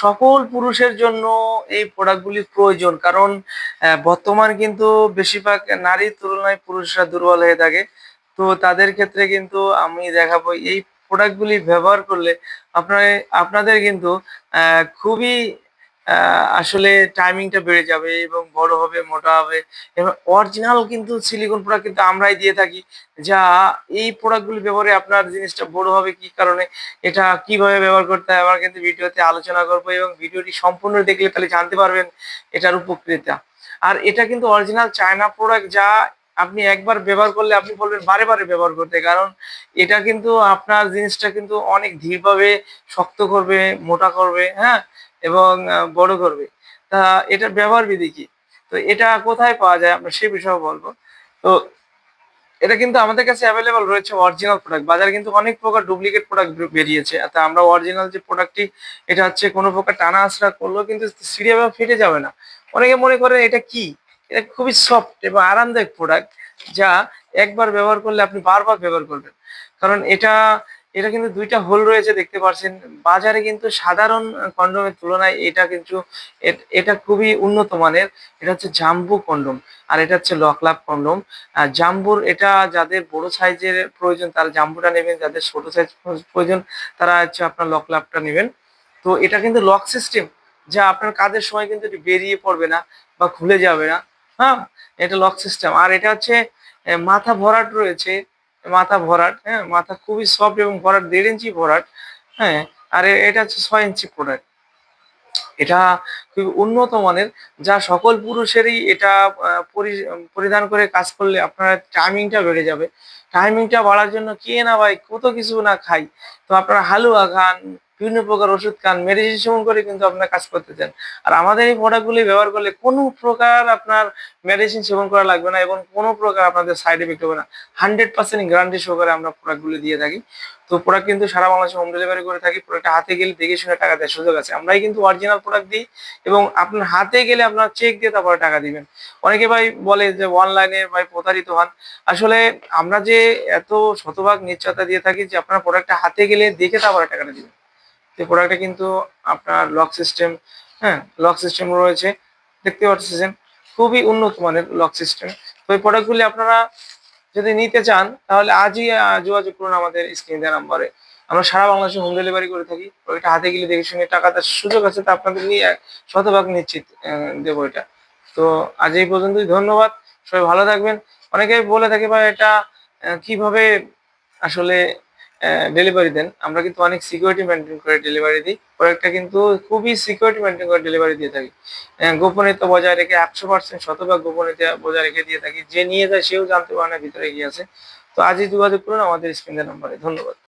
সকল পুরুষের জন্য এই প্রোডাক্টগুলি প্রয়োজন। কারণ বর্তমান কিন্তু বেশিরভাগ নারীর তুলনায় পুরুষরা দুর্বল হয়ে থাকে। তো তাদের ক্ষেত্রে কিন্তু আমি দেখাবো এই প্রোডাক্টগুলি ব্যবহার করলে আপনার আপনাদের কিন্তু খুবই আসলে টাইমিংটা বেড়ে যাবে এবং বড় হবে, মোটা হবে এবং অরিজিনাল কিন্তু সিলিকন প্রোডাক্ট কিন্তু আমরাই দিয়ে থাকি। যা এই প্রোডাক্টগুলি ব্যবহারে আপনার জিনিসটা বড় হবে কি কারণে, এটা কিভাবে ব্যবহার করতে হয় আমরা কিন্তু ভিডিওতে আলোচনা করব এবং ভিডিওটি সম্পূর্ণ দেখলে তাহলে জানতে পারবেন এটার উপকারিতা। আর এটা কিন্তু অরিজিনাল চায়না প্রোডাক্ট, যা আপনি একবার ব্যবহার করলে আপনি বলবেন বারে বারে ব্যবহার করতে। কারণ এটা কিন্তু আপনার জিনিসটা কিন্তু অনেক ধীরভাবে শক্ত করবে, মোটা করবে, হ্যাঁ, এবং বড় করবে। তা এটার ব্যবহার বিধি কি? তো এটা কোথায় পাওয়া যায় আমরা সে বিষয়ে বলবো। তো এটা কিন্তু আমাদের কাছে অ্যাভেলেবল রয়েছে অরিজিনাল প্রোডাক্ট। বাজারে কিন্তু অনেক প্রকার ডুপ্লিকেট প্রোডাক্ট বেরিয়েছে। তা আমরা অরিজিনাল যে প্রোডাক্টটি, এটা হচ্ছে কোনো প্রকার টানা আঁচড়া করলেও কিন্তু ছিঁড়ে বা ফেটে যাবে না। অনেকে মনে করে এটা কি? এটা খুবই সফট এবং আরামদায়ক প্রোডাক্ট, যা একবার ব্যবহার করলে আপনি বারবার ব্যবহার করবেন। কারণ এটা কিন্তু ২ টা হোল রয়েছে দেখতে পাচ্ছেন। বাজারে কিন্তু সাধারণ কন্ডোমের তুলনায় এটা কিন্তু এটা খুবই উন্নত মানের। এটা হচ্ছে জাম্বো কন্ডোম। আর এটা হচ্ছে লকলাভ কন্ডোম। জাম্বোর এটা যাদের বড় সাইজের প্রয়োজন তারা জাম্বোটা নেবেন, যাদের ছোট সাইজ প্রয়োজন তারা হচ্ছে আপনার লকলাভটা নেবেন। তো এটা কিন্তু লক সিস্টেম, যা আপনার কাজের সময় কিন্তু এটি বেরিয়ে পড়বে না বা খুলে যাবে না। হ্যাঁ? এটা লক সিস্টেম। আর এটা হচ্ছে মাথা ভরাট রয়েছে, মাথা ভরাট, হ্যাঁ? মাথা খুবই সফট এবং ভরাট ১.৫ ইঞ্চি ভরাট, হ্যাঁ? আর এটা হচ্ছে ৬ ইঞ্চি প্রোডাক্ট। এটা খুবই উন্নত মানের, যা সকল পুরুষেরই এটা পরিধান করে কাজ করলে আপনার টাইমিংটা বেড়ে যাবে। টাইমিংটা বাড়ার জন্য কে না ভাই কত কিছু না খায়। তো আপনারা হালুয়া খান, বিভিন্ন প্রকার ওষুধ খান, মেডিসিন সেবন করে কিন্তু আপনার কাজ করতে চান। আর আমাদের এই প্রোডাক্টগুলি ব্যবহার করলে কোনো প্রকার আপনার মেডিসিন সেবন করা লাগবে না এবং কোনো প্রকার আপনাদের সাইড ইফেক্ট হবে না। 100% গ্যারান্টি সহকারে আমরা প্রোডাক্টগুলি দিয়ে থাকি। তো প্রোডাক্ট কিন্তু সারা বাংলাদেশে হোম ডেলিভারি করে থাকি। প্রোডাক্টটা হাতে গেলে দেখে শুনে টাকা দেওয়ার সুযোগ আছে। আমরাই কিন্তু অরিজিনাল প্রোডাক্ট দিই এবং আপনার হাতে গেলে আপনার চেক দিয়ে তারপরে টাকা দিবেন। অনেকে ভাই বলে যে অনলাইনে ভাই প্রতারিত হন। আসলে আমরা যে এত শতভাগ নিশ্চয়তা দিয়ে থাকি যে আপনার প্রোডাক্টটা হাতে গেলে দেখে তারপরে টাকাটা দিবেন। তো প্রোডাক্টটা কিন্তু আপনার লক সিস্টেম, হ্যাঁ? লক সিস্টেম রয়েছে। দেখতে পাচ্ছেন খুবই উন্নত মানের লক সিস্টেম। তো এই প্রোডাক্টগুলি আপনারা যদি নিতে চান তাহলে আজই যোগাযোগ করুন আমাদের স্ক্রিনে দেওয়া নাম্বারে। আমরা সারা বাংলাদেশে হোম ডেলিভারি করে থাকি। ওইটা হাতে গেলে দেখে শুনে টাকা দেওয়ার সুযোগ আছে, তা আপনাদের নিয়ে শতভাগ নিশ্চিত দেবো এটা। তো আজ এই পর্যন্তই। ধন্যবাদ। সবাই ভালো থাকবেন। অনেকে বলে থাকে ভাই এটা কিভাবে আসলে ডেলিভারি দেন? আমরা কিন্তু অনেক সিকিউরিটি মেইনটেইন করে ডেলিভারি দিই। প্রোডাক্টটা কিন্তু খুবই সিকিউরিটি মেইনটেইন করে ডেলিভারি দিয়ে থাকি। গোপনীয়তা বজায় রেখে ১০০% শতভাগ গোপনীয়তা বজায় রেখে দিয়ে থাকি। যে নিয়ে যায় সেও জানতে পারে না ভিতরে কি আছে। তো আজই যোগাযোগ করুন আমাদের স্ক্রিনে দেওয়া নাম্বারে। ধন্যবাদ।